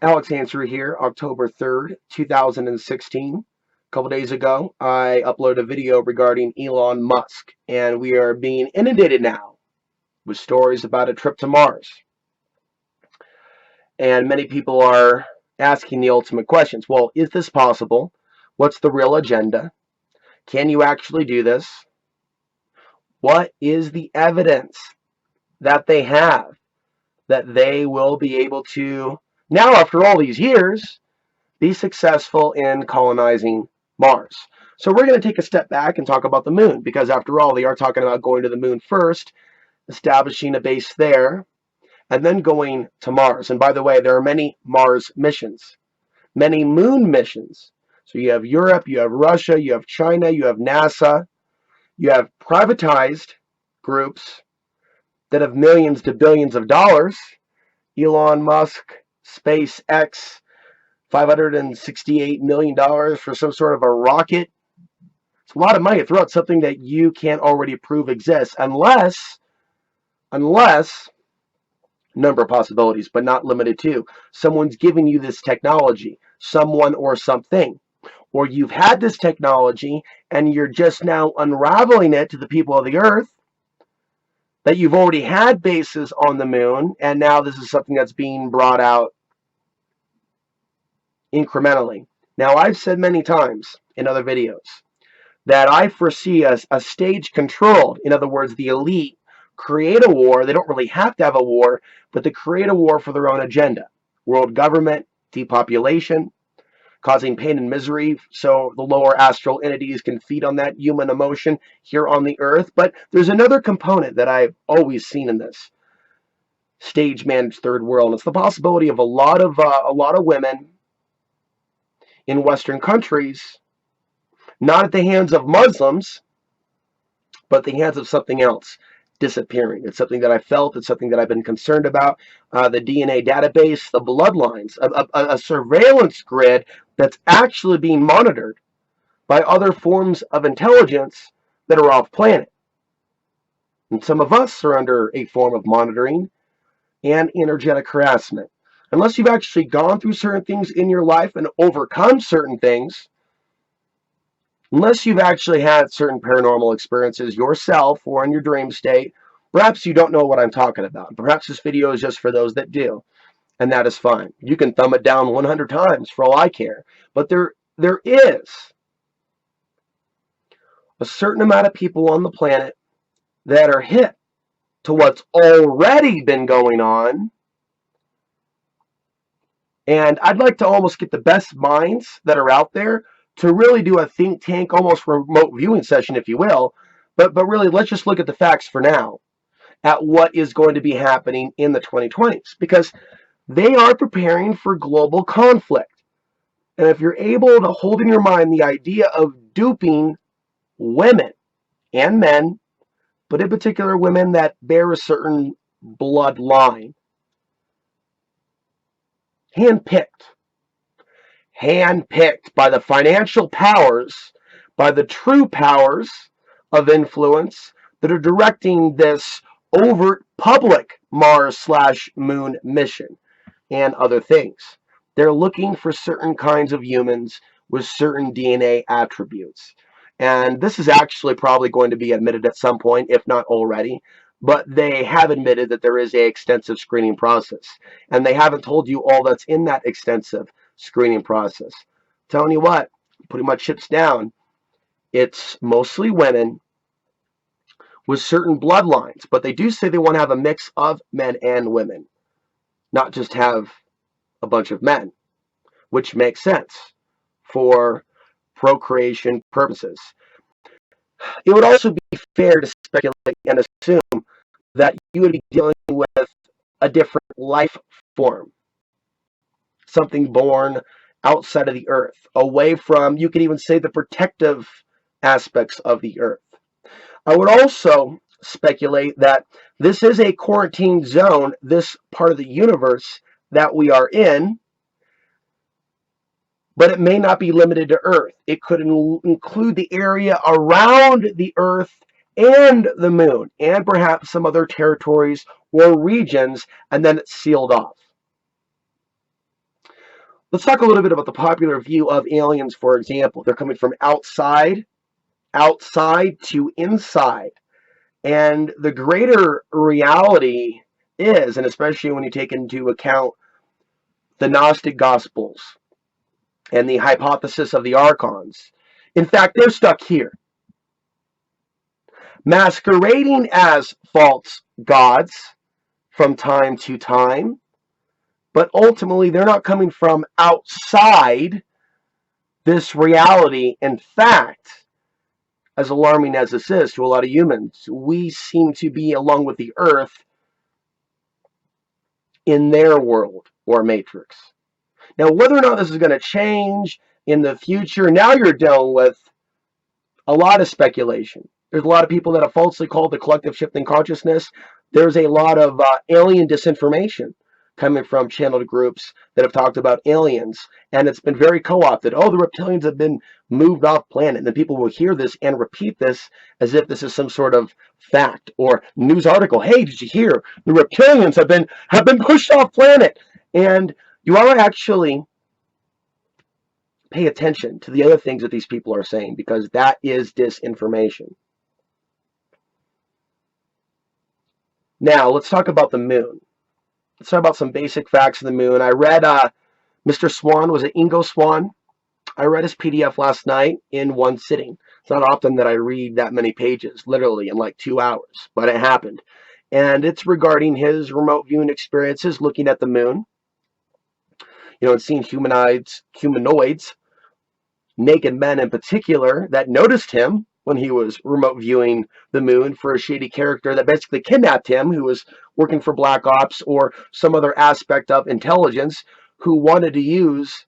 Alex Answer here, October 3rd, 2016. A couple days ago, I uploaded a video regarding Elon Musk, and we are being inundated now with stories about a trip to Mars. And many people are asking the ultimate questions. Well, is this possible? What's the real agenda? Can you actually do this? What is the evidence that they have that they will be able to, now after all these years, be successful in colonizing Mars? So we're going to take a step back and talk about the moon, because after all, they are talking about going to the moon first, establishing a base there, and then going to Mars. And by the way, there are many Mars missions, many moon missions. So you have Europe, you have Russia, you have China, you have NASA, you have privatized groups that have millions to billions of dollars. Elon Musk, SpaceX, $568 million for some sort of a rocket. It's a lot of money to throw out something that you can't already prove exists, unless, number of possibilities, but not limited to, someone's giving you this technology, someone or something, or you've had this technology and you're just now unraveling it to the people of the earth, that you've already had bases on the moon, and now this is something that's being brought out incrementally. Now, I've said many times in other videos that I foresee a stage controlled, in other words, the elite create a war. They don't really have to have a war, but they create a war for their own agenda. World government, depopulation, causing pain and misery so the lower astral entities can feed on that human emotion here on the earth. But there's another component that I've always seen in this stage managed third world, and it's the possibility of a lot of women in Western countries, not at the hands of Muslims, but at the hands of something else, disappearing. It's something that I felt. It's something that I've been concerned about. The DNA database, the bloodlines, a surveillance grid that's actually being monitored by other forms of intelligence that are off planet. And some of us are under a form of monitoring and energetic harassment. Unless you've actually gone through certain things in your life and overcome certain things, unless you've actually had certain paranormal experiences yourself or in your dream state, perhaps you don't know what I'm talking about. Perhaps this video is just for those that do, and that is fine. You can thumb it down 100 times for all I care. But there is a certain amount of people on the planet that are hip to what's already been going on. And I'd like to almost get the best minds that are out there to really do a think tank, almost remote viewing session, if you will. But really, let's just look at the facts for now, at what is going to be happening in the 2020s, because they are preparing for global conflict. And if you're able to hold in your mind the idea of duping women and men, but in particular women that bear a certain bloodline, handpicked by the financial powers, by the true powers of influence that are directing this overt public Mars/Moon mission and other things. They're looking for certain kinds of humans with certain DNA attributes. And this is actually probably going to be admitted at some point, if not already. But they have admitted that there is an extensive screening process. And they haven't told you all that's in that extensive screening process. Telling you what, putting my chips down, it's mostly women with certain bloodlines. But they do say they want to have a mix of men and women, not just have a bunch of men, which makes sense for procreation purposes. It would also be fair to speculate and assume that you would be dealing with a different life form, something born outside of the earth, away from, you could even say, the protective aspects of the earth. I would also speculate that this is a quarantine zone, this part of the universe that we are in, but it may not be limited to Earth. It could include the area around the Earth and the moon, and perhaps some other territories or regions, and then it's sealed off. Let's talk a little bit about the popular view of aliens, for example. They're coming from outside to inside. And the greater reality is, and especially when you take into account the Gnostic Gospels and the hypothesis of the archons, in fact, they're stuck here, masquerading as false gods from time to time, but ultimately they're not coming from outside this reality. In fact, as alarming as this is to a lot of humans, we seem to be, along with the earth, in their world or matrix. Now, whether or not this is going to change in the future, now you're dealing with a lot of speculation. There's a lot of people that have falsely called the collective shifting consciousness. There's a lot of alien disinformation coming from channeled groups that have talked about aliens, and it's been very co-opted. Oh, the reptilians have been moved off planet, and then people will hear this and repeat this as if this is some sort of fact or news article. Hey, did you hear the reptilians have been pushed off planet? And you are actually pay attention to the other things that these people are saying, because that is disinformation. Now, let's talk about the moon. Let's talk about some basic facts of the moon. I read Mr. Swan, was it Ingo Swan? I read his PDF last night in one sitting. It's not often that I read that many pages, literally in like 2 hours, but it happened. And it's regarding his remote viewing experiences looking at the moon, and seeing humanoids, naked men in particular, that noticed him when he was remote viewing the moon for a shady character that basically kidnapped him, who was working for Black Ops or some other aspect of intelligence, who wanted to use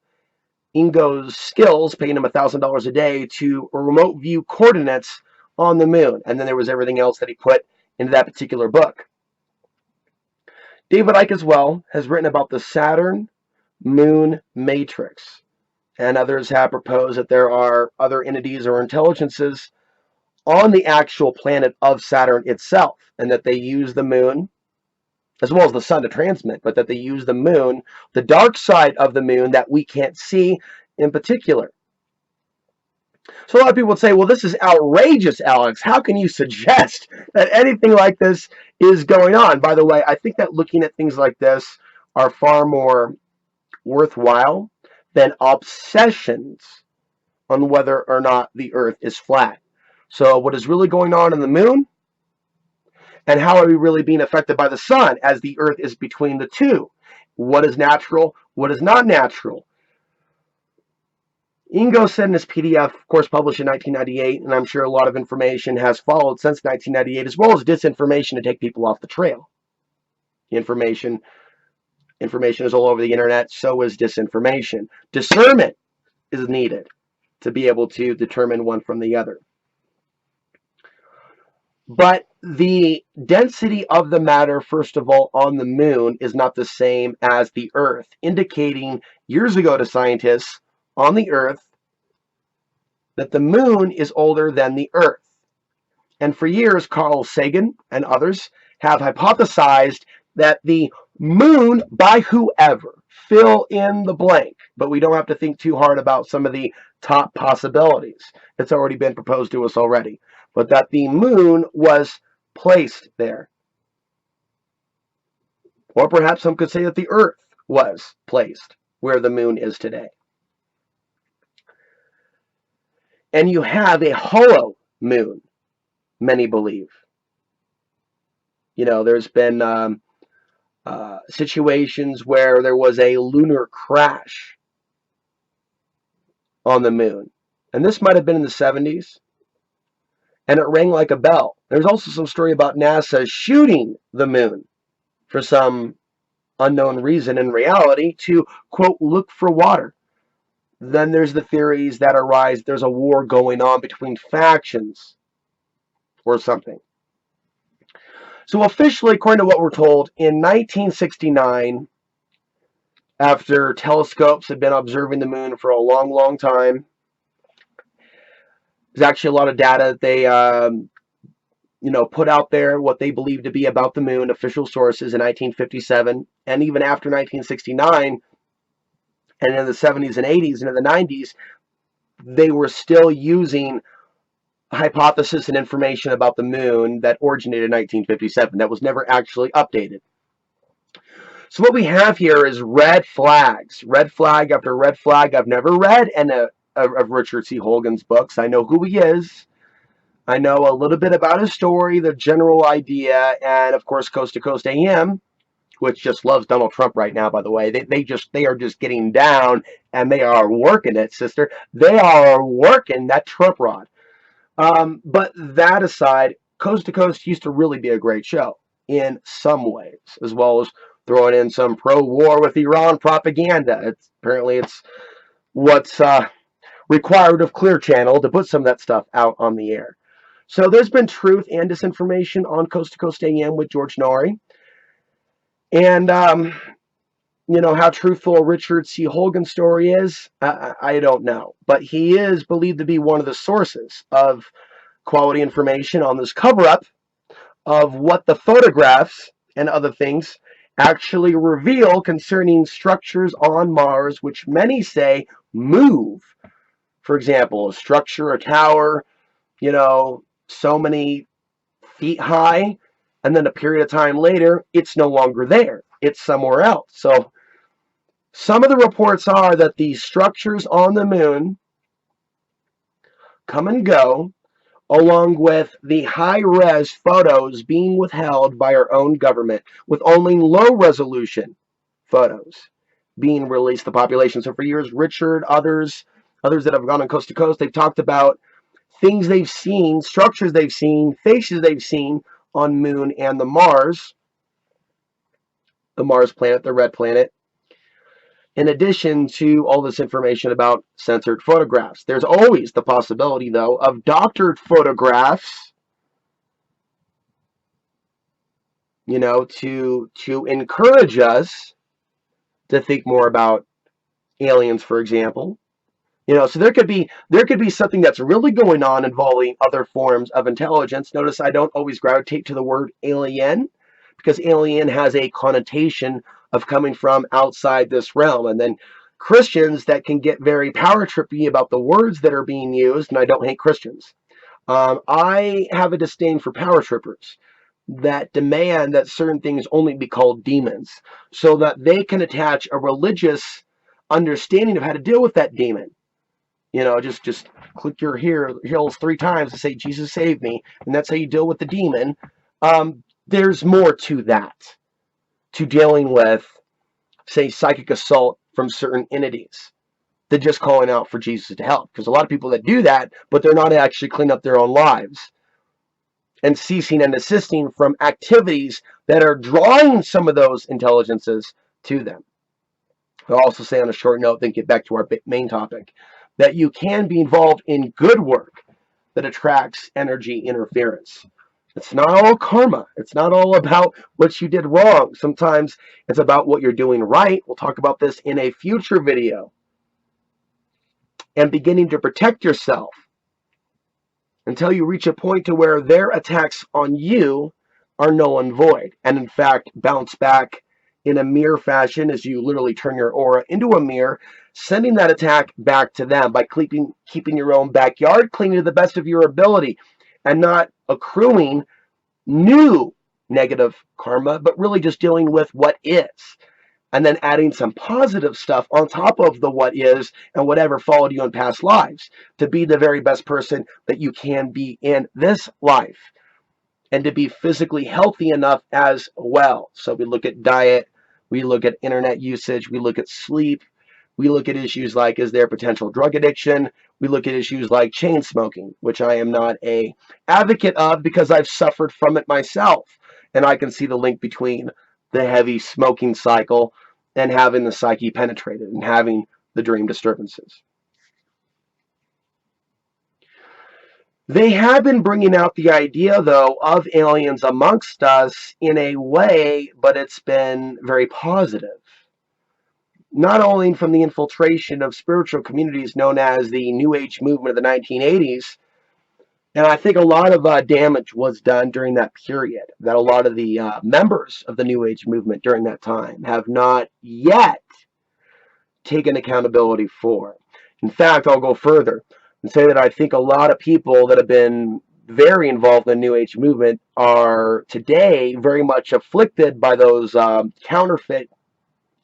Ingo's skills, paying him $1,000 a day to remote view coordinates on the moon. And then there was everything else that he put into that particular book. David Icke as well has written about the Saturn moon matrix. And others have proposed that there are other entities or intelligences on the actual planet of Saturn itself, and that they use the moon as well as the sun to transmit, but that they use the moon, the dark side of the moon that we can't see in particular. So a lot of people would say, well, this is outrageous, Alex. How can you suggest that anything like this is going on? By the way, I think that looking at things like this are far more worthwhile than obsessions on whether or not the earth is flat. So what is really going on in the moon? And how are we really being affected by the sun as the earth is between the two? What is natural? What is not natural? Ingo said in his PDF, of course, published in 1998, and I'm sure a lot of information has followed since 1998, as well as disinformation to take people off the trail. Information is all over the internet, so is disinformation. Discernment is needed to be able to determine one from the other. But the density of the matter, first of all, on the moon is not the same as the Earth, indicating years ago to scientists on the Earth that the moon is older than the Earth. And for years, Carl Sagan and others have hypothesized that the moon, by whoever, fill in the blank, but we don't have to think too hard about some of the top possibilities. It's already been proposed to us already. But that the moon was placed there. Or perhaps some could say that the earth was placed where the moon is today. And you have a hollow moon, many believe. There's been situations where there was a lunar crash on the moon. And this might have been in the 70s. And it rang like a bell. There's also some story about NASA shooting the moon for some unknown reason in reality to, quote, look for water. Then there's the theories that arise there's a war going on between factions or something. So officially, according to what we're told, in 1969, after telescopes had been observing the moon for a long, long time, there's actually a lot of data that they put out there, what they believe to be about the moon, official sources in 1957, and even after 1969, And in the 70s and 80s and in the 90s, they were still using hypothesis and information about the moon that originated in 1957 that was never actually updated. So what we have here is red flags, red flag after red flag. I've never read any of Richard C. Holgan's books. I know who he is. I know a little bit about his story, the general idea, and of course Coast to Coast AM, which just loves Donald Trump right now, by the way. They are just getting down, and they are working it, sister. They are working that Trump rod. But that aside, Coast to Coast used to really be a great show in some ways, as well as throwing in some pro-war with Iran propaganda. It's what's required of Clear Channel to put some of that stuff out on the air. So there's been truth and disinformation on Coast to Coast AM with George Norrie. And how truthful Richard C. Holgan's story is, I don't know. But he is believed to be one of the sources of quality information on this cover-up of what the photographs and other things actually reveal concerning structures on Mars, which many say move. For example, a structure, a tower, so many feet high, and then a period of time later, it's no longer there. It's somewhere else. So some of the reports are that these structures on the moon come and go, along with the high-res photos being withheld by our own government, with only low-resolution photos being released to the population. So for years, Richard, others that have gone on Coast to Coast, they've talked about things they've seen, structures they've seen, faces they've seen on Moon and the Mars planet, the red planet, in addition to all this information about censored photographs. There's always the possibility, though, of doctored photographs, to encourage us to think more about aliens, for example. So there could be something that's really going on involving other forms of intelligence. Notice I don't always gravitate to the word alien, because alien has a connotation of coming from outside this realm. And then Christians that can get very power trippy about the words that are being used, and I don't hate Christians. I have a disdain for power trippers that demand that certain things only be called demons, so that they can attach a religious understanding of how to deal with that demon. Just click your heels 3 times and say, Jesus save me, and that's how you deal with the demon. There's more to that, to dealing with, say, psychic assault from certain entities, than just calling out for Jesus to help. Because a lot of people that do that, but they're not actually cleaning up their own lives and ceasing and desisting from activities that are drawing some of those intelligences to them. I'll also say on a short note, then get back to our main topic, that you can be involved in good work that attracts energy interference. It's not all karma. It's not all about what you did wrong. Sometimes it's about what you're doing right. We'll talk about this in a future video. And beginning to protect yourself until you reach a point to where their attacks on you are null and void, and in fact bounce back in a mirror fashion, as you literally turn your aura into a mirror, sending that attack back to them by keeping your own backyard clean to the best of your ability, and not accruing new negative karma, but really just dealing with what is, and then adding some positive stuff on top of the what is and whatever followed you in past lives, to be the very best person that you can be in this life, and to be physically healthy enough as well. So we look at diet, we look at internet usage, we look at sleep, we look at issues like, is there potential drug addiction? We look at issues like chain smoking, which I am not an advocate of because I've suffered from it myself. And I can see the link between the heavy smoking cycle and having the psyche penetrated and having the dream disturbances. They have been bringing out the idea, though, of aliens amongst us in a way, but it's been very positive. Not only from the infiltration of spiritual communities known as the New Age movement of the 1980s, and I think a lot of damage was done during that period, that a lot of the members of the New Age movement during that time have not yet taken accountability for. In fact, I'll go further and say that I think a lot of people that have been very involved in the New Age movement are today very much afflicted by those counterfeit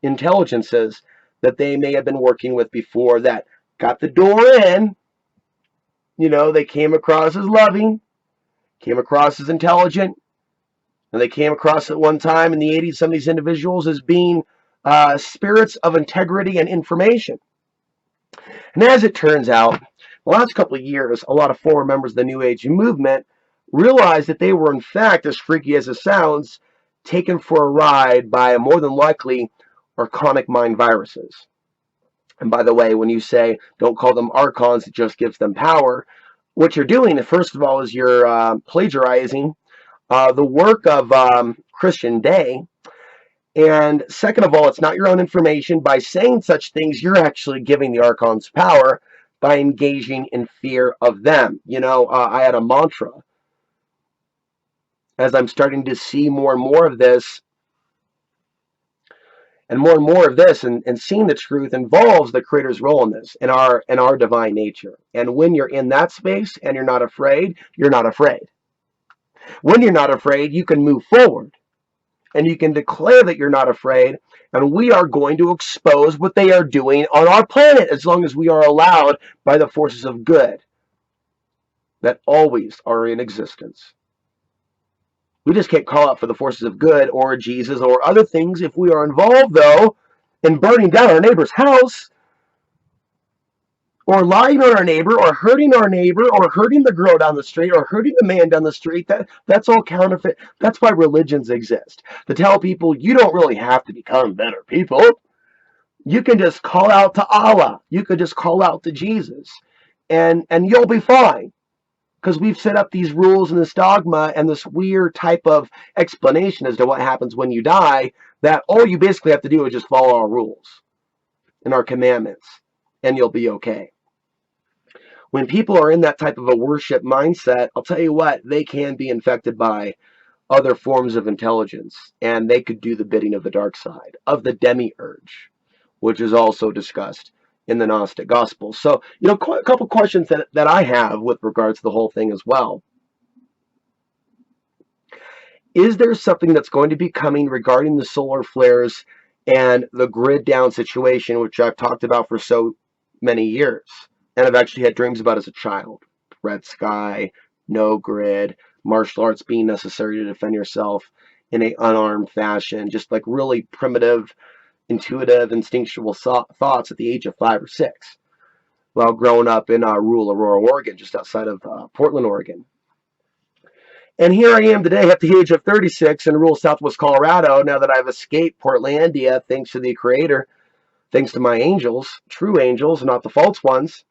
intelligences that they may have been working with before that got the door in. They came across as loving, came across as intelligent, and they came across at one time in the 80s, some of these individuals as being spirits of integrity and information. And as it turns out, the last couple of years, a lot of former members of the New Age movement realized that they were, in fact, as freaky as it sounds, taken for a ride by more than likely archonic mind viruses. And by the way, when you say don't call them archons, it just gives them power, what you're doing, first of all, is you're plagiarizing the work of Christian Day. And second of all, it's not your own information. By saying such things, you're actually giving the archons power by engaging in fear of them. I had a mantra. As I'm starting to see more and more of this, and seeing the truth involves the Creator's role in this, in our divine nature. And when you're in that space and you're not afraid, you're not afraid. When you're not afraid, you can move forward. And you can declare that you're not afraid, and we are going to expose what they are doing on our planet as long as we are allowed by the forces of good that always are in existence. We just can't call out for the forces of good or Jesus or other things if we are involved, though, in burning down our neighbor's house, or lying on our neighbor, or hurting the girl down the street, or hurting the man down the street. That's all counterfeit. That's why religions exist, to tell people you don't really have to become better people. You can just call out to Allah. You could just call out to Jesus, and you'll be fine. Because we've set up these rules and this dogma and this weird type of explanation as to what happens when you die, that all you basically have to do is just follow our rules and our commandments, and you'll be okay. When people are in that type of a worship mindset, I'll tell you what, they can be infected by other forms of intelligence, and they could do the bidding of the dark side, of the demiurge, which is also discussed in the Gnostic Gospels. So, a couple questions that I have with regards to the whole thing as well. Is there something that's going to be coming regarding the solar flares and the grid down situation, which I've talked about for so many years, and I've actually had dreams about as a child? Red sky, no grid, martial arts being necessary to defend yourself in an unarmed fashion, just like really primitive, intuitive, instinctual thoughts at the age of 5 or 6, while growing up in rural Aurora, Oregon, just outside of Portland, Oregon. And here I am today at the age of 36 in rural Southwest Colorado, now that I've escaped Portlandia, thanks to the Creator, thanks to my angels, true angels, not the false ones,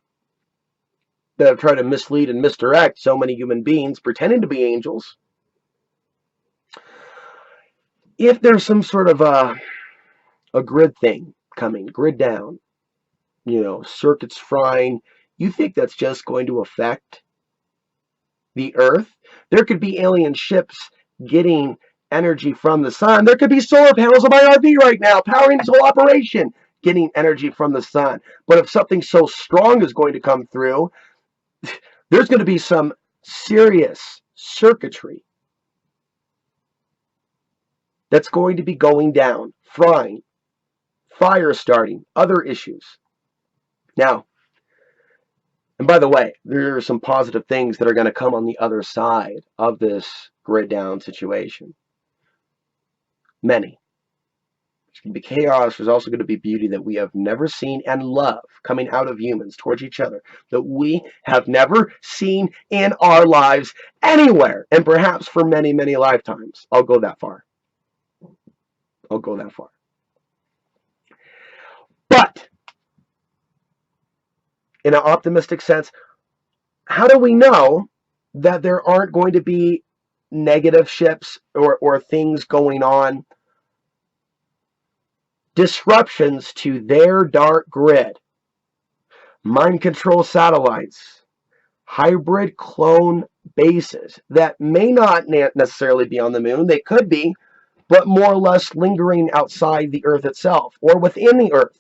that have tried to mislead and misdirect so many human beings pretending to be angels. If there's some sort of a grid thing coming, grid down, circuits frying, you think that's just going to affect the Earth? There could be alien ships getting energy from the sun. There could be solar panels on my RV right now powering this whole operation, getting energy from the sun. But if something so strong is going to come through, there's going to be some serious circuitry that's going to be going down, frying, fire starting, other issues. Now, and by the way, there are some positive things that are going to come on the other side of this grid down situation. Many. There's going to be chaos. There's also going to be beauty that we have never seen, and love coming out of humans towards each other that we have never seen in our lives anywhere, and perhaps for many, many lifetimes. I'll go that far. But in an optimistic sense, how do we know that there aren't going to be negative ships or things going on, disruptions to their dark grid, mind control satellites, hybrid clone bases that may not necessarily be on the moon? They could be, but more or less lingering outside the Earth itself or within the Earth.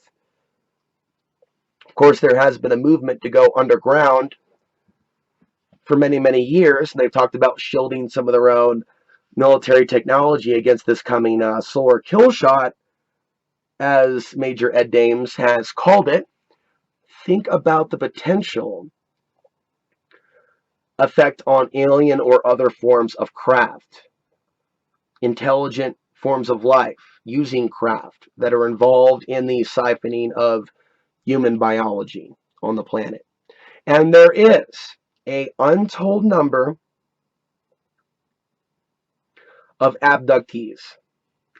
course, there has been a movement to go underground for many, many years. And they've talked about shielding some of their own military technology against this coming solar kill shot, as Major Ed Dames has called it. Think about the potential effect on alien or other forms of craft, intelligent forms of life using craft that are involved in the siphoning of human biology on the planet. And there is a untold number of abductees.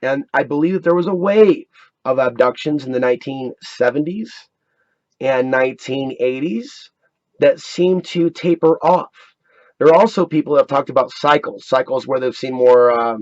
And I believe that there was a wave of abductions in the 1970s and 1980s that seem to taper off. There are also people that have talked about cycles where they've seen more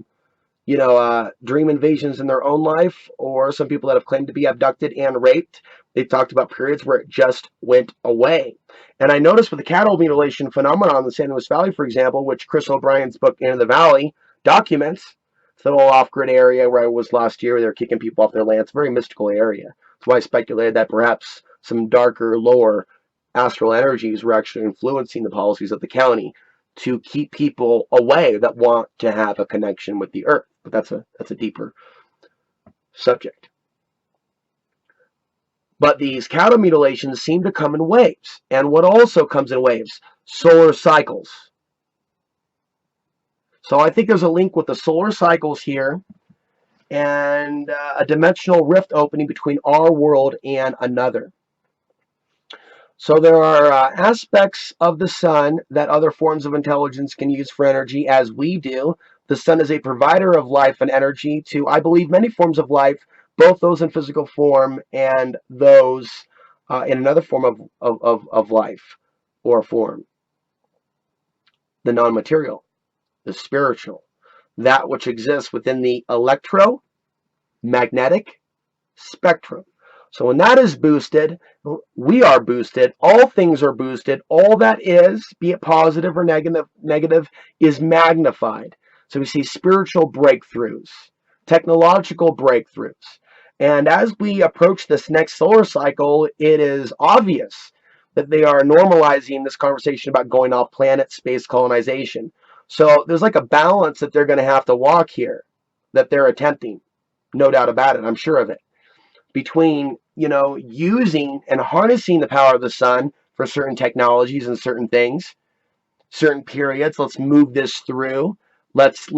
dream invasions in their own life, or some people that have claimed to be abducted and raped. They've talked about periods where it just went away. And I noticed with the cattle mutilation phenomenon in the San Luis Valley, for example, which Chris O'Brien's book Into the Valley documents, it's a little off-grid area where I was last year. They're kicking people off their land. It's a very mystical area. That's why I speculated that perhaps some darker, lower astral energies were actually influencing the policies of the county to keep people away that want to have a connection with the earth. But that's a deeper subject. But these cattle mutilations seem to come in waves. And what also comes in waves? Solar cycles. So I think there's a link with the solar cycles here and a dimensional rift opening between our world and another. So there are aspects of the sun that other forms of intelligence can use for energy, as we do. The sun is a provider of life and energy to, I believe, many forms of life, both those in physical form and those in another form of life or form. The non-material, the spiritual, that which exists within the electromagnetic spectrum. So when that is boosted, we are boosted. All things are boosted. All that is, be it positive or negative, is magnified. So we see spiritual breakthroughs, technological breakthroughs. And as we approach this next solar cycle, it is obvious that they are normalizing this conversation about going off planet, space colonization. So there's like a balance that they're going to have to walk here, that they're attempting. No doubt about it. I'm sure of it. Between, using and harnessing the power of the sun for certain technologies and certain things, certain periods. Let's move this through. Let's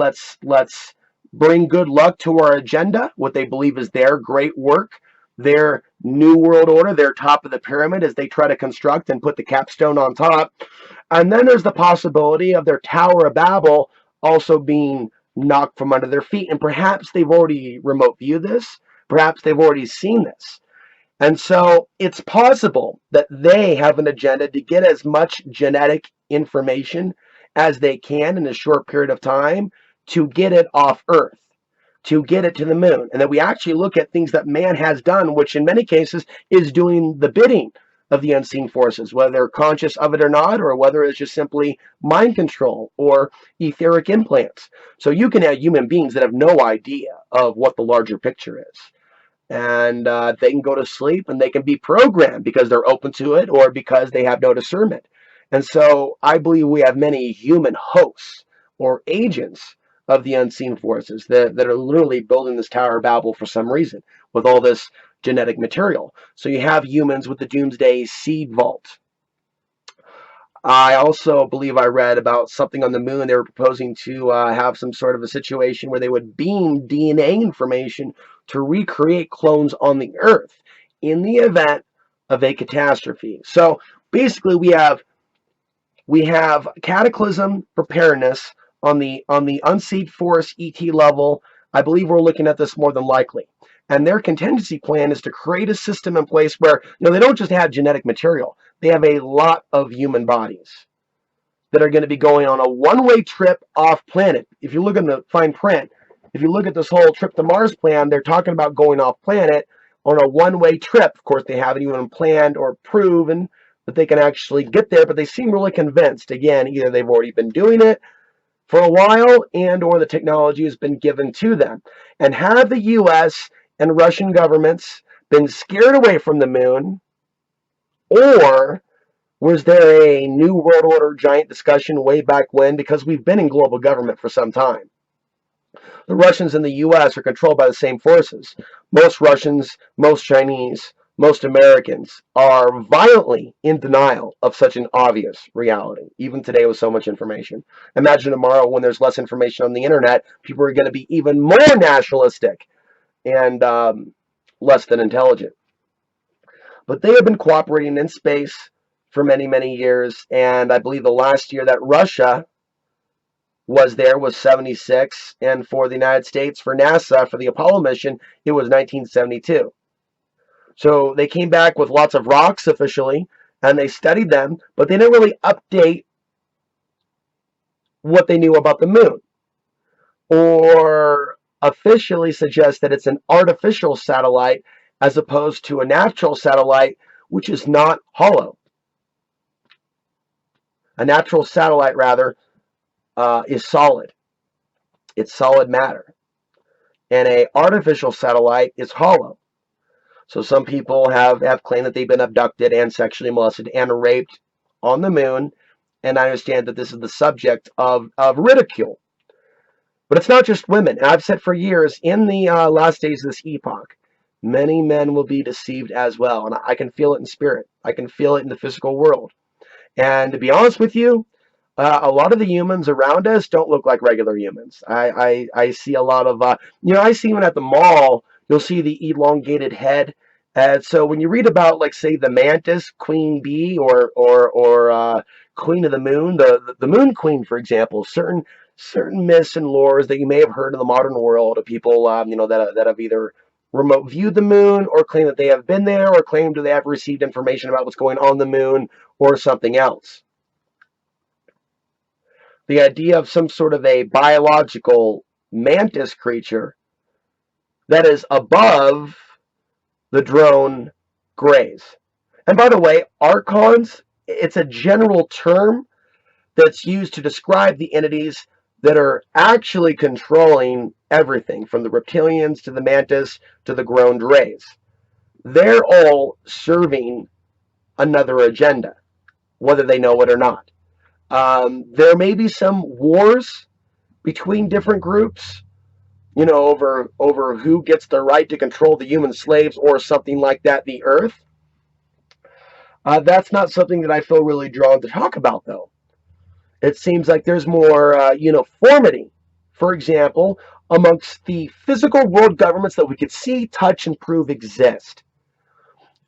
bring good luck to our agenda, what they believe is their great work, their new world order, their top of the pyramid as they try to construct and put the capstone on top. And then there's the possibility of their Tower of Babel also being knocked from under their feet. And perhaps they've already remote viewed this. Perhaps they've already seen this. And so it's possible that they have an agenda to get as much genetic information as they can in a short period of time to get it off Earth, to get it to the moon. And that we actually look at things that man has done, which in many cases is doing the bidding of the unseen forces, whether they're conscious of it or not, or whether it's just simply mind control or etheric implants. So you can have human beings that have no idea of what the larger picture is. And they can go to sleep and they can be programmed because they're open to it or because they have no discernment. And so I believe we have many human hosts or agents of the unseen forces that are literally building this Tower of Babel for some reason with all this genetic material. So you have humans with the Doomsday Seed Vault. I also believe I read about something on the moon. They were proposing to have some sort of a situation where they would beam DNA information to recreate clones on the Earth in the event of a catastrophe. So basically, we have cataclysm preparedness on the unseen force ET level. I believe we're looking at this more than likely. And their contingency plan is to create a system in place where they don't just have genetic material. They have a lot of human bodies that are going to be going on a one-way trip off planet. If you look in the fine print, if you look at this whole trip to Mars plan, they're talking about going off planet on a one-way trip. Of course, they haven't even planned or proven that they can actually get there, but they seem really convinced. Again, either they've already been doing it for a while and or the technology has been given to them. And have the U.S. and Russian governments been scared away from the moon Or was there a new world order giant discussion way back when? Because we've been in global government for some time. The Russians and the US are controlled by the same forces. Most Russians, most Chinese, most Americans are violently in denial of such an obvious reality, even today with so much information. Imagine tomorrow when there's less information on the internet, people are going to be even more nationalistic and less than intelligent. But they have been cooperating in space for many, many years. And I believe the last year that Russia was there was 76. And for the United States, for NASA, for the Apollo mission, it was 1972. So they came back with lots of rocks officially, and they studied them, but they didn't really update what they knew about the moon or officially suggest that it's an artificial satellite as opposed to a natural satellite, which is not hollow. A natural satellite, rather, is solid. It's solid matter. And a artificial satellite is hollow. So some people have claimed that they've been abducted and sexually molested and raped on the moon. And I understand that this is the subject of ridicule. But it's not just women. And I've said for years, in the last days of this epoch, many men will be deceived as well. And I can feel it in spirit. I can feel it in the physical world. And to be honest with you, a lot of the humans around us don't look like regular humans. I see a lot of, I see even at the mall, you'll see the elongated head. And so when you read about, like, say, the mantis, queen bee, or queen of the moon, the moon queen, for example, certain myths and lores that you may have heard in the modern world of people, that have either remote viewed the moon or claim that they have been there or claim that they have received information about what's going on the moon or something else. The idea of some sort of a biological mantis creature that is above the drone grays. And by the way, archons, it's a general term that's used to describe the entities that are actually controlling everything from the reptilians to the mantis to the grown rays. They're all serving another agenda, whether they know it or not. There may be some wars between different groups, over who gets the right to control the human slaves or something like that, the earth. That's not something that I feel really drawn to talk about, though. It seems like there's more uniformity, for example, amongst the physical world governments that we could see, touch, and prove exist.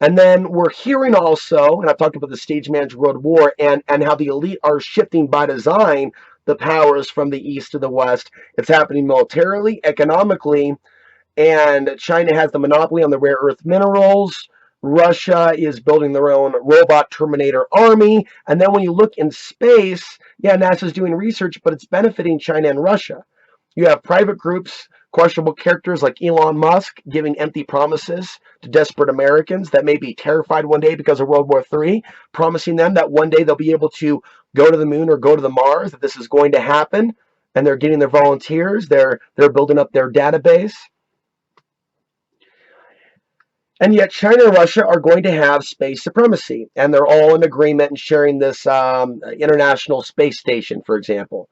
And then we're hearing also, and I've talked about the stage managed world war and how the elite are shifting by design the powers from the east to the west. It's happening militarily, economically, and China has the monopoly on the rare earth minerals. Russia is building their own robot Terminator army. And then when you look in space, yeah, NASA's doing research, but it's benefiting China and Russia. You have private groups, questionable characters like Elon Musk giving empty promises to desperate Americans that may be terrified one day because of World War III, promising them that one day they'll be able to go to the moon or go to the Mars, that this is going to happen. And they're getting their volunteers. They're building up their database. And yet China and Russia are going to have space supremacy. And they're all in agreement and sharing this international space station, for example.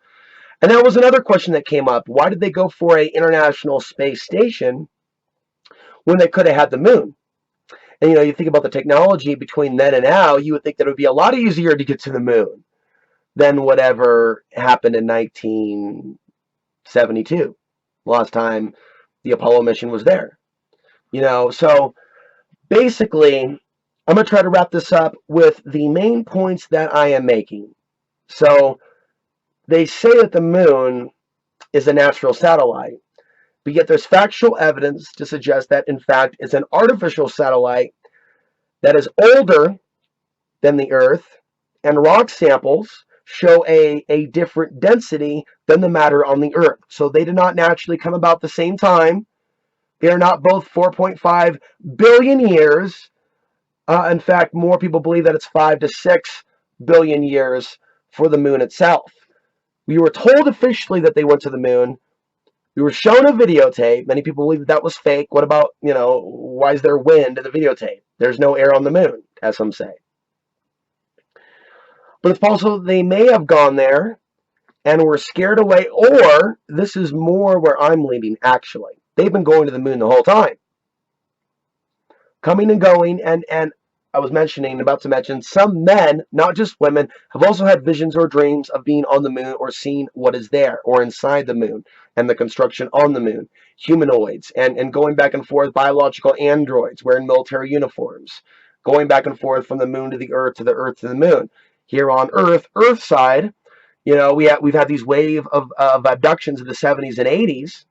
And that was another question that came up. Why did they go for an international space station when they could have had the moon? And you think about the technology between then and now, you would think that it would be a lot easier to get to the moon than whatever happened in 1972, last time the Apollo mission was there. So basically, I'm going to try to wrap this up with the main points that I am making. So they say that the moon is a natural satellite, but yet there's factual evidence to suggest that, in fact, it's an artificial satellite that is older than the Earth, and rock samples show a different density than the matter on the Earth. So they did not naturally come about the same time. They are not both 4.5 billion years. In fact, more people believe that it's 5 to 6 billion years for the moon itself. We were told officially that they went to the moon. We were shown a videotape. Many people believe that was fake. What about, why is there wind in the videotape? There's no air on the moon, as some say. But it's possible they may have gone there and were scared away, or this is more where I'm leaning, actually. They've been going to the moon the whole time, coming and going, and I was about to mention, some men, not just women, have also had visions or dreams of being on the moon or seeing what is there or inside the moon and the construction on the moon. Humanoids and going back and forth, biological androids wearing military uniforms, going back and forth from the moon to the earth to the earth to the moon. Here on Earth side, we've had these wave of abductions in the 70s and 80s,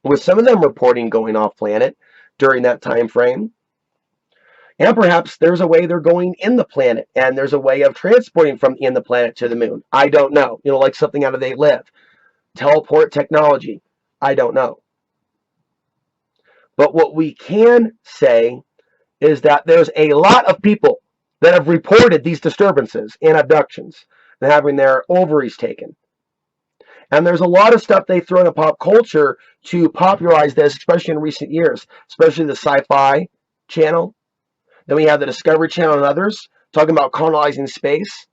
with some of them reporting going off planet during that time frame. And perhaps there's a way they're going in the planet, and there's a way of transporting from in the planet to the moon. I don't know. Like something out of They Live. Teleport technology. I don't know. But what we can say is that there's a lot of people that have reported these disturbances and abductions and having their ovaries taken. And there's a lot of stuff they throw into pop culture to popularize this, especially in recent years, especially the Sci-Fi Channel. Then we have the Discovery Channel and others talking about colonizing space.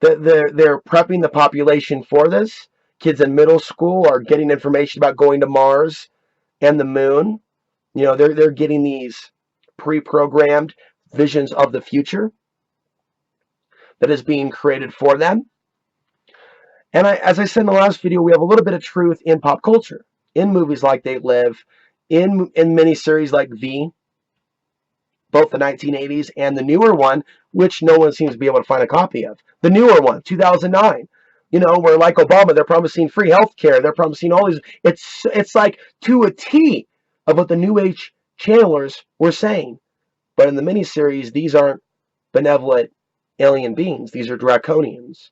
They're prepping the population for this. Kids in middle school are getting information about going to Mars and the moon. They're getting these pre-programmed visions of the future that is being created for them. And as I said in the last video, we have a little bit of truth in pop culture, in movies like They Live, in miniseries like V, both the 1980s and the newer one, which no one seems to be able to find a copy of. The newer one, 2009, where like Obama, they're promising free health care. They're promising all these. It's like to a T of what the New Age channelers were saying. But in the miniseries, these aren't benevolent alien beings. These are draconians.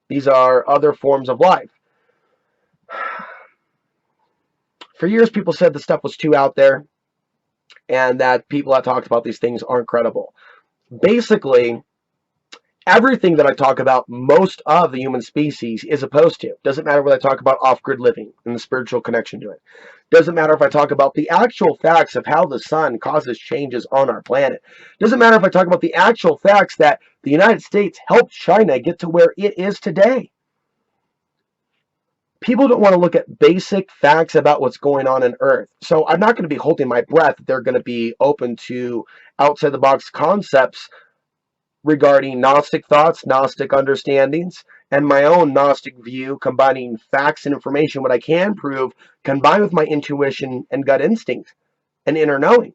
These are other forms of life. For years, people said the stuff was too out there and that people that talked about these things aren't credible. Basically, everything that I talk about, most of the human species is opposed to. Doesn't matter whether I talk about off-grid living and the spiritual connection to it. Doesn't matter if I talk about the actual facts of how the sun causes changes on our planet. Doesn't matter if I talk about the actual facts that the United States helped China get to where it is today. People don't want to look at basic facts about what's going on in Earth. So I'm not going to be holding my breath that they're going to be open to outside-the-box concepts regarding Gnostic thoughts, Gnostic understandings, and my own Gnostic view, combining facts and information, what I can prove, combined with my intuition and gut instinct and inner knowing.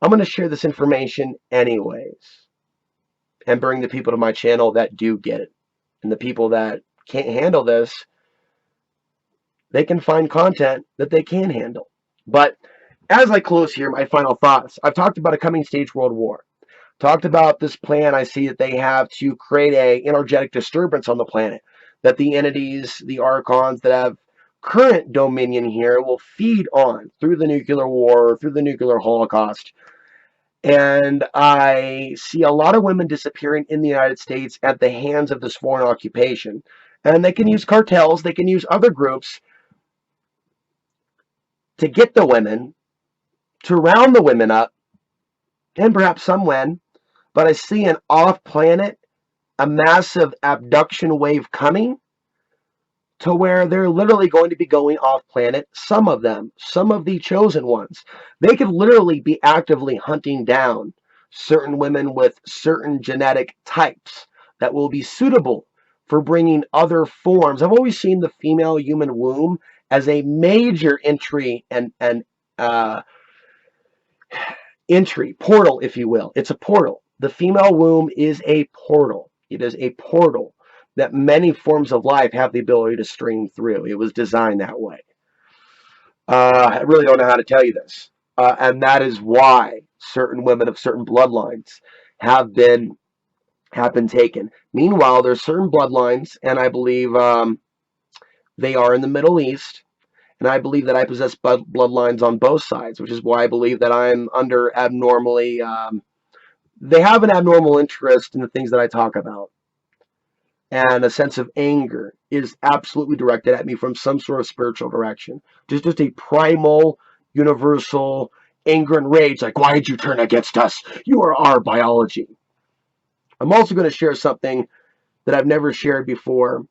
I'm going to share this information anyways and bring the people to my channel that do get it. And the people that can't handle this, they can find content that they can handle. But as I close here, my final thoughts. I've talked about a coming stage world war. Talked about this plan I see that they have to create a energetic disturbance on the planet, that the entities, the archons that have current dominion here will feed on through the nuclear war, through the nuclear holocaust. And I see a lot of women disappearing in the United States at the hands of this foreign occupation. And they can use cartels, they can use other groups to get the women, to round the women up, and perhaps some men. But I see an off-planet, a massive abduction wave coming to where they're literally going to be going off-planet. Some of them, some of the chosen ones, they could literally be actively hunting down certain women with certain genetic types that will be suitable for bringing other forms. I've always seen the female human womb as a major entry and entry portal, if you will. It's a portal. The female womb is a portal. It is a portal that many forms of life have the ability to stream through. It was designed that way. I really don't know how to tell you this. And that is why certain women of certain bloodlines have been taken. Meanwhile, there's certain bloodlines, and I believe they are in the Middle East, and I believe that I possess bloodlines on both sides, which is why I believe that I'm under abnormally they have an abnormal interest in the things that I talk about. And a sense of anger is absolutely directed at me from some sort of spiritual direction. Just a primal, universal anger and rage, like, why did you turn against us? You are our biology. I'm also going to share something that I've never shared before,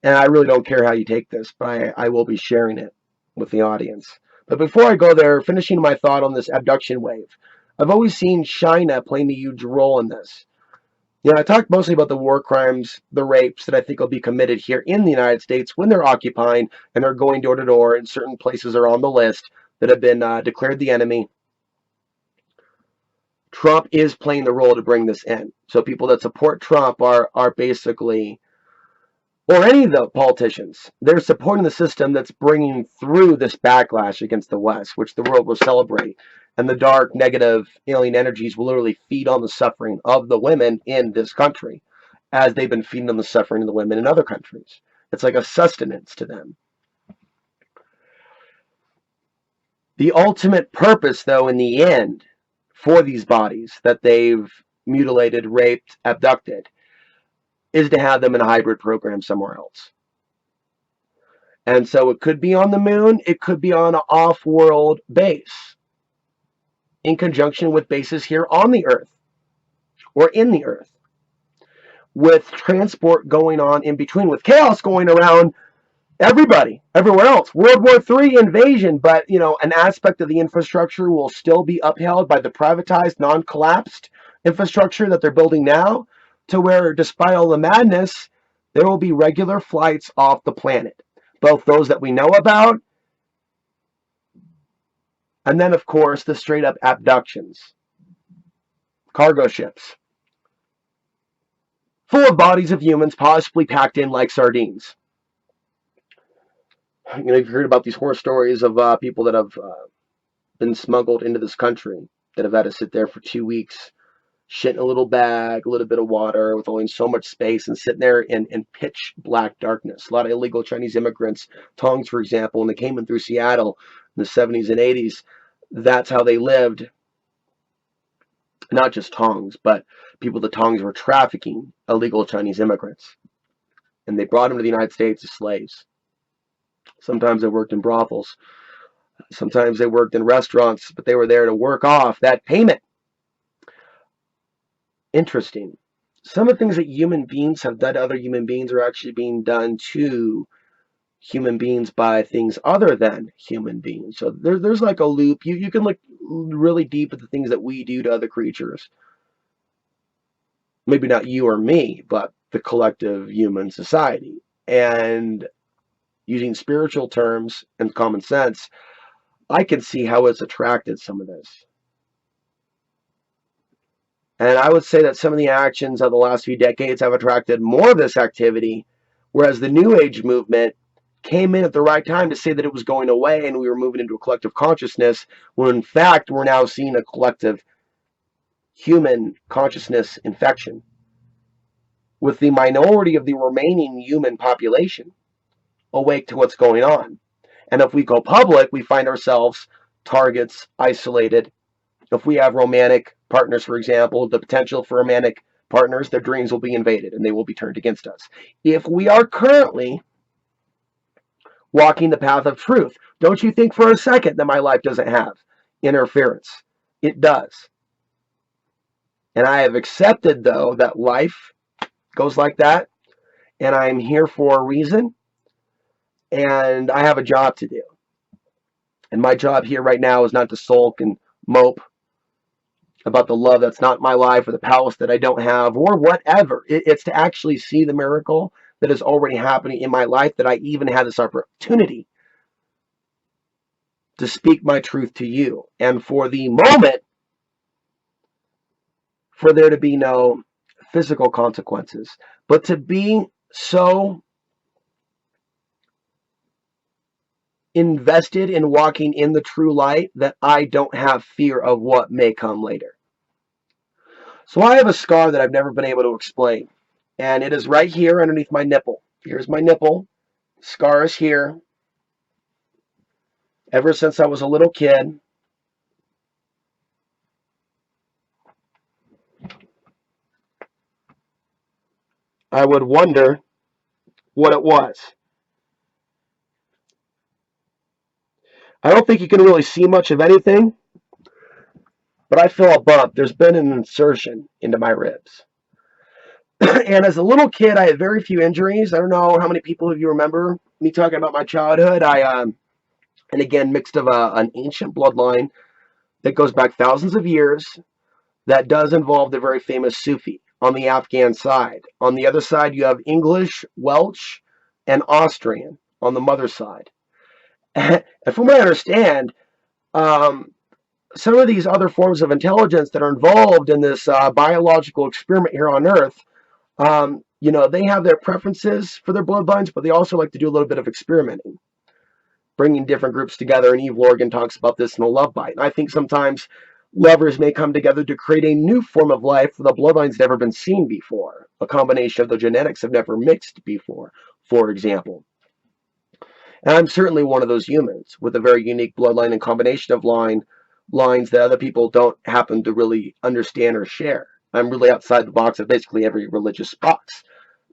and I really don't care how you take this, but I will be sharing it with the audience. But before I go there, finishing my thought on this abduction wave, I've always seen China playing a huge role in this. You know, I talked mostly about the war crimes, the rapes that I think will be committed here in the United States when they're occupying and they're going door to door, and certain places are on the list that have been declared the enemy. Trump is playing the role to bring this in. So people that support Trump are basically, or any of the politicians, they're supporting the system that's bringing through this backlash against the West, which the world will celebrate. And the dark, negative alien energies will literally feed on the suffering of the women in this country, as they've been feeding on the suffering of the women in other countries. It's like a sustenance to them. The ultimate purpose, though, in the end, for these bodies that they've mutilated, raped, abducted, is to have them in a hybrid program somewhere else. And so it could be on the moon, it could be on an off-world base in conjunction with bases here on the Earth or in the Earth, with transport going on in between, with chaos going around everybody, everywhere else. World War III invasion, but an aspect of the infrastructure will still be upheld by the privatized, non-collapsed infrastructure that they're building now, to where, despite all the madness, there will be regular flights off the planet, both those that we know about, and then, of course, the straight up abductions, cargo ships full of bodies of humans, possibly packed in like sardines. You've heard about these horror stories of people that have been smuggled into this country, that have had to sit there for 2 weeks, shit in a little bag, a little bit of water, with only so much space, and sitting there in pitch black darkness. A lot of illegal Chinese immigrants, Tongs, for example, when they came in through Seattle in the 70s and 80s, that's how they lived. Not just Tongs, but people the Tongs were trafficking illegal Chinese immigrants. And they brought them to the United States as slaves. Sometimes they worked in brothels. Sometimes they worked in restaurants, but they were there to work off that payment. Interesting. Some of the things that human beings have done to other human beings are actually being done to human beings by things other than human beings. So there's like a loop. You can look really deep at the things that we do to other creatures. Maybe not you or me, but the collective human society. And using spiritual terms and common sense, I can see how it's attracted some of this. And I would say that some of the actions of the last few decades have attracted more of this activity, whereas the New Age movement came in at the right time to say that it was going away and we were moving into a collective consciousness, when in fact we're now seeing a collective human consciousness infection, with the minority of the remaining human population awake to what's going on. And if we go public, we find ourselves targets, isolated. If we have romantic partners, for example, the potential for romantic partners, their dreams will be invaded and they will be turned against us. If we are currently walking the path of truth, don't you think for a second that my life doesn't have interference? It does. And I have accepted, though, that life goes like that, and I'm here for a reason, and I have a job to do. And my job here right now is not to sulk and mope about the love that's not my life, or the palace that I don't have, or whatever. It's to actually see the miracle that is already happening in my life, that I even had this opportunity to speak my truth to you. And for the moment, for there to be no physical consequences, but to be so invested in walking in the true light that I don't have fear of what may come later. So I have a scar that I've never been able to explain, and it is right here underneath my nipple. Here's my nipple. Scar is here. Ever since I was a little kid, I would wonder what it was. I don't think you can really see much of anything, but I feel a bump. There's been an insertion into my ribs. And as a little kid, I had very few injuries. I don't know how many people of you remember me talking about my childhood. And again, mixed of an ancient bloodline that goes back thousands of years that does involve the very famous Sufi on the Afghan side. On the other side, you have English, Welsh, and Austrian on the mother side. And from what I understand, um, some of these other forms of intelligence that are involved in this biological experiment here on Earth, they have their preferences for their bloodlines, but they also like to do a little bit of experimenting, bringing different groups together. And Eve Lorgan talks about this in A Love Bite. And I think sometimes lovers may come together to create a new form of life where the bloodline's never been seen before. A combination of the genetics have never mixed before, for example. And I'm certainly one of those humans with a very unique bloodline and combination of lines that other people don't happen to really understand or share. I'm really outside the box of basically every religious box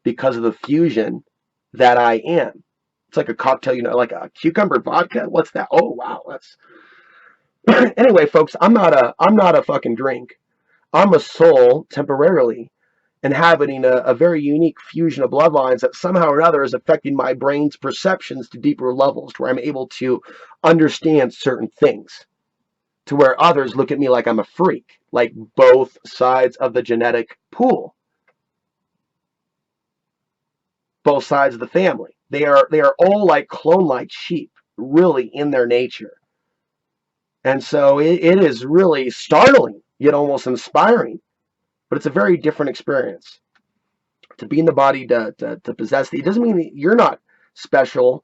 because of the fusion that I am. It's like a cocktail, like a cucumber vodka. What's that? Oh wow, that's anyway, folks. I'm not a fucking drink. I'm a soul temporarily inhabiting a very unique fusion of bloodlines that somehow or another is affecting my brain's perceptions to deeper levels, to where I'm able to understand certain things, to where others look at me like I'm a freak, like both sides of the genetic pool, both sides of the family. They are all like clone-like sheep, really in their nature. And so it is really startling, yet almost inspiring. But it's a very different experience. To be in the body, to possess it doesn't mean that you're not special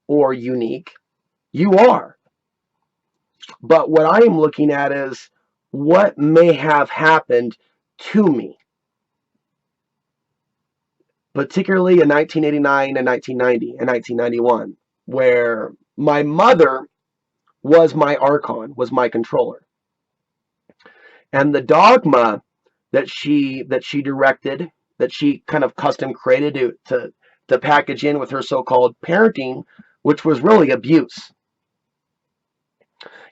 or unique. You are. But what I am looking at is what may have happened to me, particularly in 1989 and 1990 and 1991, where my mother was my archon, was my controller. And the dogma that she directed, that she kind of custom created to package in with her so-called parenting, which was really abuse.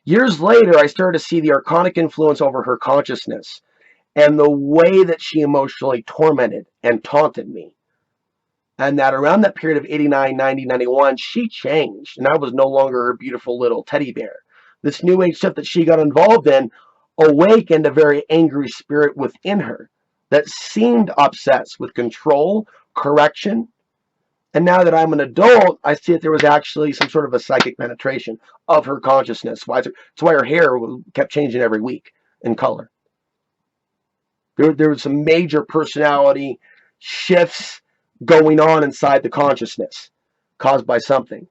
Years later, I started to see the archonic influence over her consciousness and the way that she emotionally tormented and taunted me. And that around that period of 89, 90, 91, she changed, and I was no longer her beautiful little teddy bear. This new age stuff that she got involved in awakened a very angry spirit within her that seemed obsessed with control, correction. And now that I'm an adult, I see that there was actually some sort of a psychic penetration of her consciousness. That's why her hair kept changing every week in color. There was some major personality shifts going on inside the consciousness caused by something.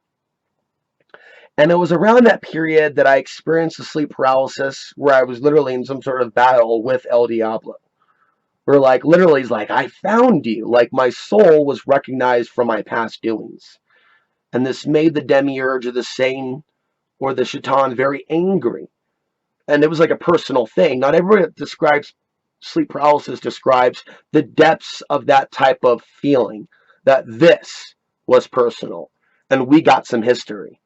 And it was around that period that I experienced the sleep paralysis, where I was literally in some sort of battle with El Diablo. Where like literally he's like, I found you. Like my soul was recognized from my past doings. And this made the demiurge or the Satan or the Shaitan very angry. And it was like a personal thing. Not everybody that describes sleep paralysis describes the depths of that type of feeling, that this was personal. And we got some history.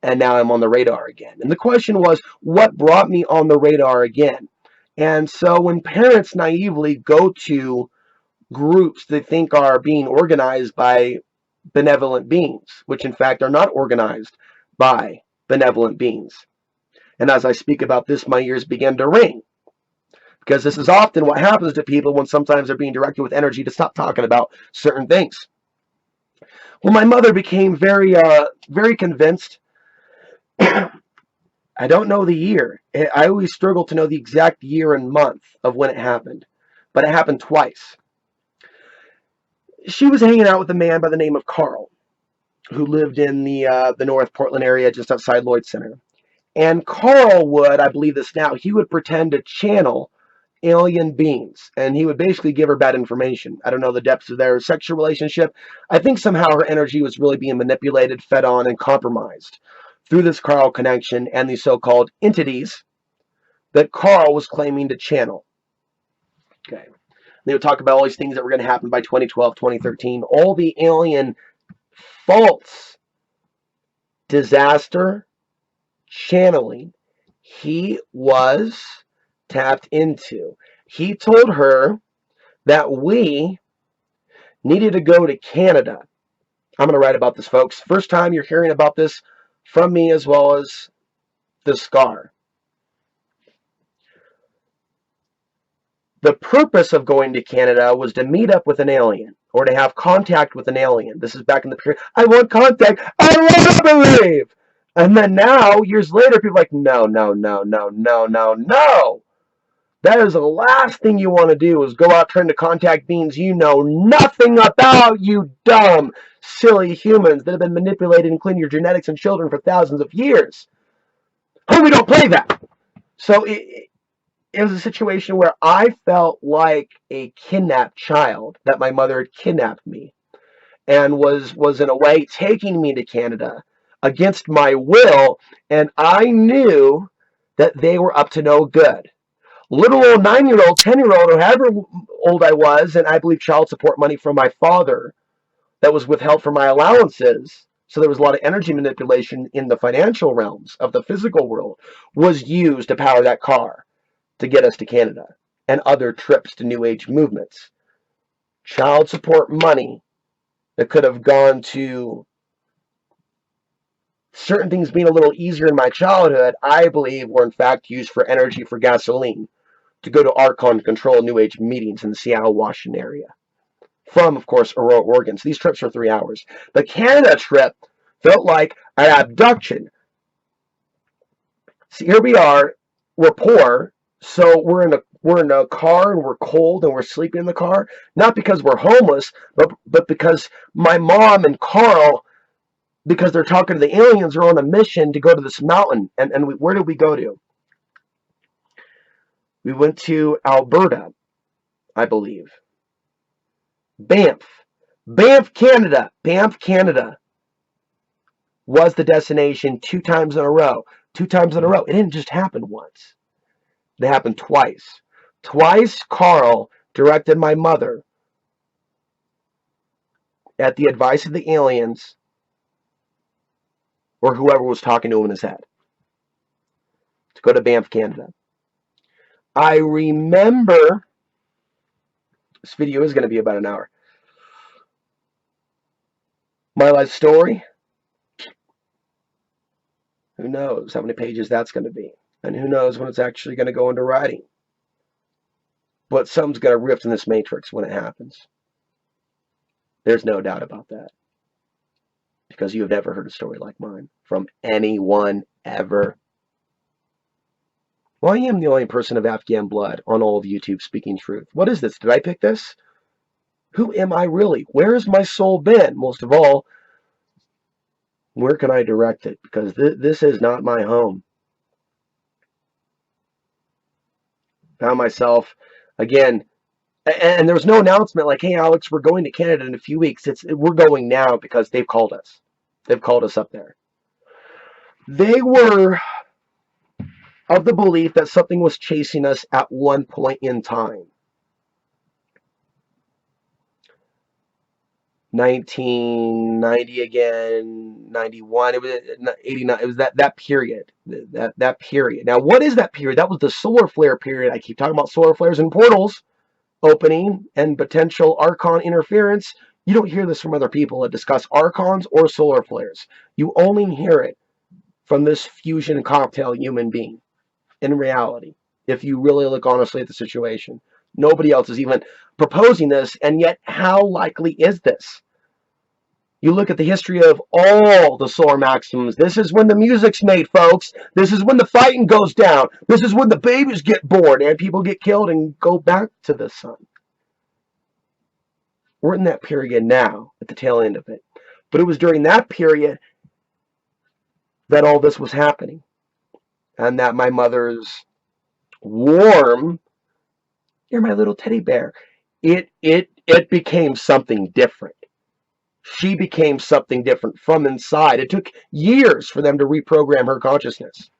And now I'm on the radar again. And the question was, what brought me on the radar again? And so when parents naively go to groups they think are being organized by benevolent beings, which in fact are not organized by benevolent beings. And as I speak about this, my ears begin to ring, because this is often what happens to people when sometimes they're being directed with energy to stop talking about certain things. Well, my mother became very convinced. I don't know the year. I always struggle to know the exact year and month of when it happened, but it happened twice. She was hanging out with a man by the name of Carl, who lived in the North Portland area just outside Lloyd Center. And Carl would, I believe this now, he would pretend to channel alien beings, and he would basically give her bad information. I don't know the depths of their sexual relationship. I think somehow her energy was really being manipulated, fed on, and compromised through this Carl connection and these so-called entities that Carl was claiming to channel. Okay. They would talk about all these things that were going to happen by 2012, 2013, all the alien false disaster channeling. He was tapped into. He told her that we needed to go to Canada. I'm going to write about this, folks. First time you're hearing about this from me, as well as the scar. The purpose of going to Canada was to meet up with an alien, or to have contact with an alien. This is back in the period. I want contact. I want to believe. And then now, years later, people are like, no, no, no, no, no, no, no. That is the last thing you want to do, is go out trying to contact beings you know nothing about, you dumb, silly humans that have been manipulated, including your genetics and children, for thousands of years. Oh, we don't play that. So it was a situation where I felt like a kidnapped child, that my mother had kidnapped me and was in a way taking me to Canada against my will, and I knew that they were up to no good. Little old 9-year-old, 10-year-old, or however old I was, and I believe child support money from my father that was withheld from my allowances. So there was a lot of energy manipulation in the financial realms of the physical world, was used to power that car to get us to Canada and other trips to New Age movements. Child support money that could have gone to certain things being a little easier in my childhood, I believe were in fact used for energy, for gasoline, to go to Archon control New Age meetings in the Seattle, Washington area. From, of course, Aurora, Oregon. So these trips were 3 hours. The Canada trip felt like an abduction. See, here we are, we're poor, so we're in a car and we're cold and we're sleeping in the car, not because we're homeless, but because my mom and Carl, because they're talking to the aliens, are on a mission to go to this mountain. And where did we go to? We went to Alberta, I believe. Banff, Canada. Banff, Canada was the destination 2 times in a row. 2 times in a row. It didn't just happen once. It happened twice. Twice, Carl directed my mother, at the advice of the aliens, or whoever was talking to him in his head, to go to Banff, Canada. I remember, this video is going to be about an hour. My life story, who knows how many pages that's going to be. And who knows when it's actually going to go into writing. But something's going to rift in this matrix when it happens. There's no doubt about that. Because you have never heard a story like mine from anyone ever. Well, I am the only person of Afghan blood on all of YouTube speaking truth. What is this? Did I pick this? Who am I really? Where has my soul been? Most of all, where can I direct it? Because this is not my home. Found myself, again, and there was no announcement like, hey, Alex, we're going to Canada in a few weeks. We're going now because they've called us. They've called us up there. They were of the belief that something was chasing us at one point in time. 1990 again, 91, it was 89, it was that period, that period. Now, what is that period? That was the solar flare period. I keep talking about solar flares and portals opening and potential Archon interference. You don't hear this from other people that discuss Archons or solar flares. You only hear it from this fusion cocktail human being in reality, if you really look honestly at the situation. Nobody else is even proposing this, and yet how likely is this? You look at the history of all the solar maxims. This is when the music's made, folks. This is when the fighting goes down. This is when the babies get born and people get killed and go back to the sun. We're in that period now, at the tail end of it. But it was during that period that all this was happening. And that my mother's warm, you're my little teddy bear, it became something different. She became something different from inside. It took years for them to reprogram her consciousness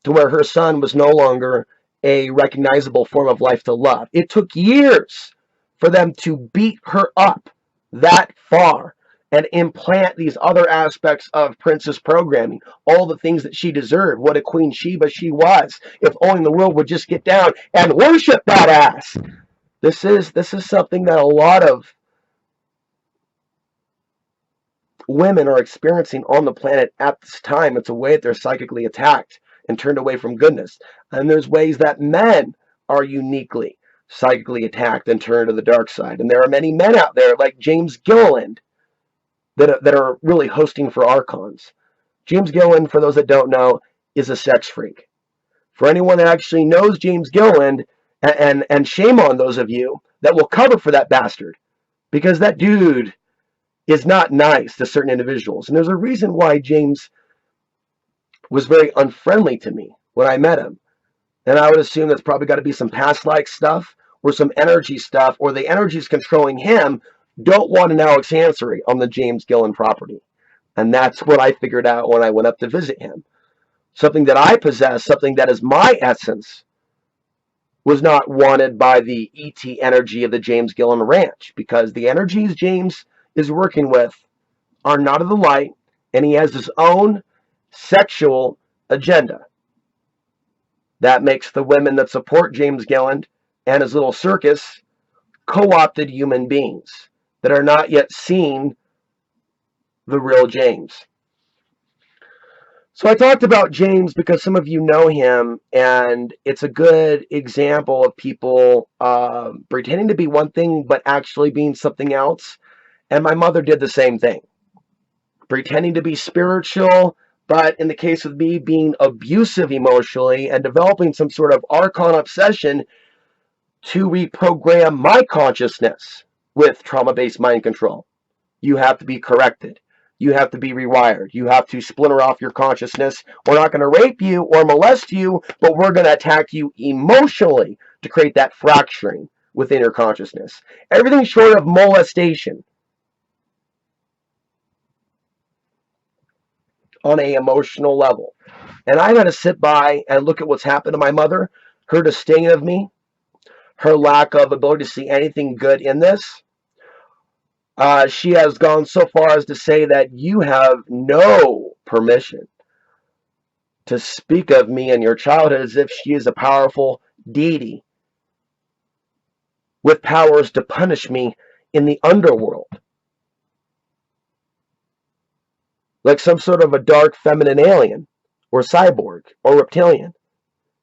to where her son was no longer a recognizable form of life to love. It took years for them to beat her up that far and implant these other aspects of Princess programming, all the things that she deserved, what a Queen Sheba she was. If only the world would just get down and worship that ass. This is something that a lot of women are experiencing on the planet at this time. It's a way that they're psychically attacked and turned away from goodness. And there's ways that men are uniquely psychically attacked and turned to the dark side. And there are many men out there like James Gilliland that are really hosting for archons. James Gilliland, for those that don't know, is a sex freak. For anyone that actually knows James Gilliland, and shame on those of you that will cover for that bastard, because that dude is not nice to certain individuals. And there's a reason why James was very unfriendly to me when I met him. And I would assume that's probably got to be some past life stuff or some energy stuff, or the energies controlling him don't want an Alex Hansery on the James Gillen property. And that's what I figured out when I went up to visit him. Something that I possess, something that is my essence, was not wanted by the ET energy of the James Gillen Ranch, because the energies James is working with are not of the light, and he has his own sexual agenda. That makes the women that support James Gillen and his little circus co-opted human beings that are not yet seeing the real James. So I talked about James because some of you know him, and it's a good example of people pretending to be one thing but actually being something else. And my mother did the same thing, pretending to be spiritual, but in the case of me, being abusive emotionally and developing some sort of archon obsession to reprogram my consciousness with trauma-based mind control. You have to be corrected. You have to be rewired. You have to splinter off your consciousness. We're not going to rape you or molest you, but we're going to attack you emotionally to create that fracturing within your consciousness. Everything short of molestation on an emotional level. And I've had to sit by and look at what's happened to my mother, her disdain of me, her lack of ability to see anything good in this. She has gone so far as to say that you have no permission to speak of me and your childhood as if she is a powerful deity with powers to punish me in the underworld, like some sort of a dark feminine alien or cyborg or reptilian.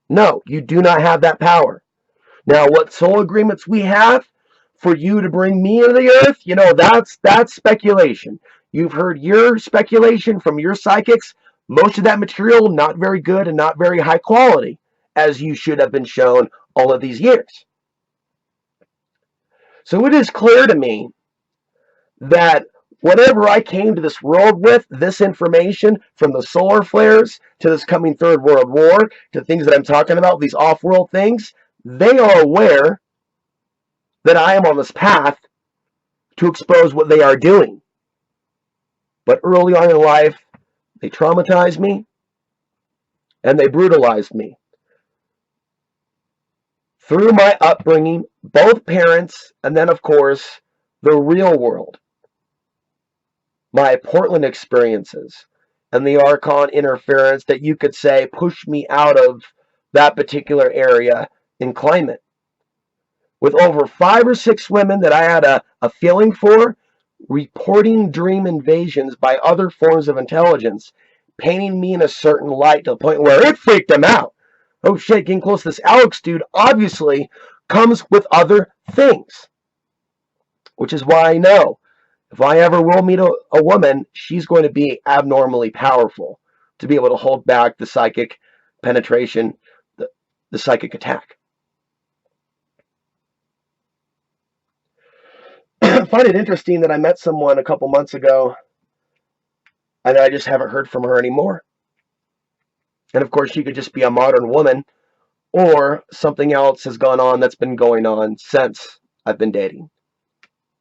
No, you do not have that power. Now, what soul agreements we have for you to bring me into the earth, that's speculation. You've heard your speculation from your psychics. Most of that material not very good and not very high quality, as you should have been shown all of these years. So it is clear to me that whatever I came to this world with, this information, from the solar flares to this coming Third World War, to things that I'm talking about, these off-world things, they are aware that I am on this path to expose what they are doing. But early on in life, they traumatized me and they brutalized me. Through my upbringing, both parents, and then, of course, the real world, my Portland experiences, and the Archon interference that you could say pushed me out of that particular area in climate. With over 5 or 6 women that I had a feeling for, reporting dream invasions by other forms of intelligence, painting me in a certain light to the point where it freaked them out. Oh shit, getting close to this Alex dude obviously comes with other things. Which is why I know if I ever will meet a woman, she's going to be abnormally powerful to be able to hold back the psychic penetration, the psychic attack. I find it interesting that I met someone a couple months ago and I just haven't heard from her anymore. And of course, she could just be a modern woman, or something else has gone on that's been going on since I've been dating,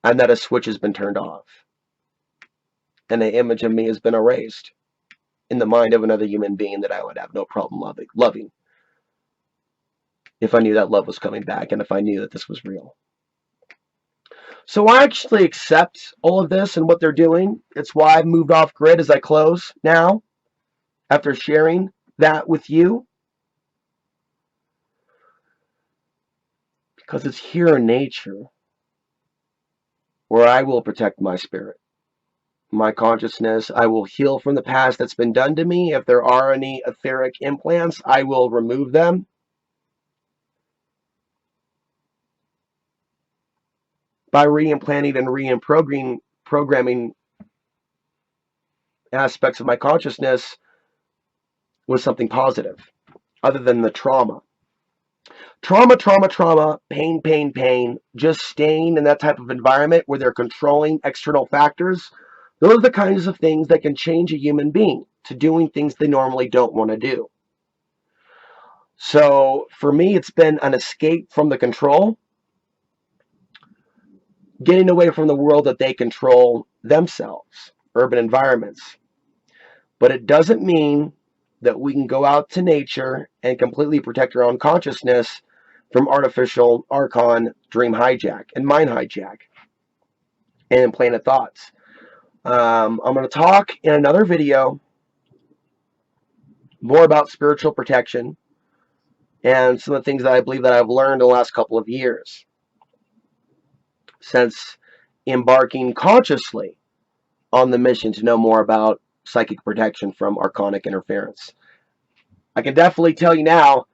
and that a switch has been turned off, and the image of me has been erased in the mind of another human being that I would have no problem loving if I knew that love was coming back and if I knew that this was real. So I actually accept all of this and what they're doing. It's why I've moved off grid as I close now, after sharing that with you, because it's here in nature where I will protect my spirit, my consciousness. I will heal from the past that's been done to me. If there are any etheric implants, I will remove them by re-implanting and re-programming aspects of my consciousness with something positive other than the trauma. Trauma, pain, just staying in that type of environment where they're controlling external factors. Those are the kinds of things that can change a human being to doing things they normally don't want to do. So for me, it's been an escape from the control, getting away from the world that they control themselves, urban environments. But it doesn't mean that we can go out to nature and completely protect our own consciousness from artificial archon dream hijack and mind hijack and implanted thoughts. I'm going to talk in another video more about spiritual protection and some of the things that I believe that I've learned in the last couple of years since embarking consciously on the mission to know more about psychic protection from archonic interference. I can definitely tell you now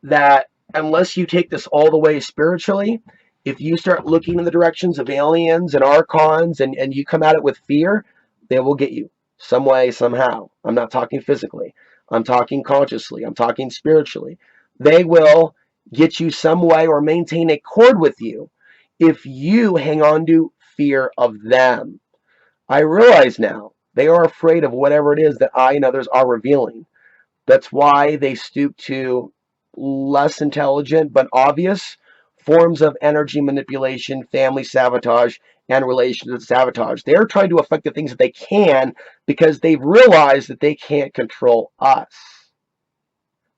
that unless you take this all the way spiritually, if you start looking in the directions of aliens and archons and you come at it with fear, they will get you some way, somehow. I'm not talking physically. I'm talking consciously. I'm talking spiritually. They will get you some way or maintain a cord with you if you hang on to fear of them. I realize now they are afraid of whatever it is that I and others are revealing. That's why they stoop to less intelligent but obvious forms of energy manipulation, family sabotage, and relationship sabotage. They're trying to affect the things that they can because they've realized that they can't control us.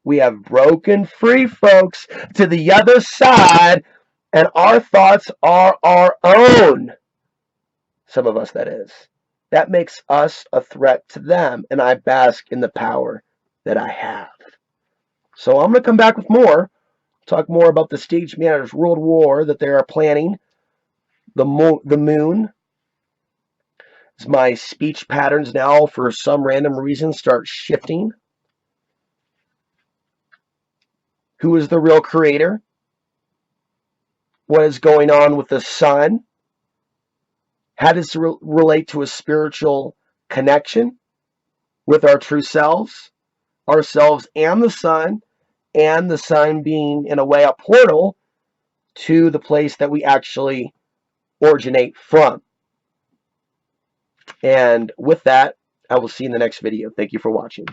We have broken free, folks, to the other side, and our thoughts are our own. Some of us, that is. That makes us a threat to them, and I bask in the power that I have. So I'm going to come back with more, talk more about the staged managed world war that they are planning. The moon, as my speech patterns now, for some random reason, start shifting. Who is the real creator? What is going on with the sun? How does it relate to a spiritual connection with our true selves, ourselves and the sun being, in a way, a portal to the place that we actually originate from. And with that, I will see you in the next video. Thank you for watching.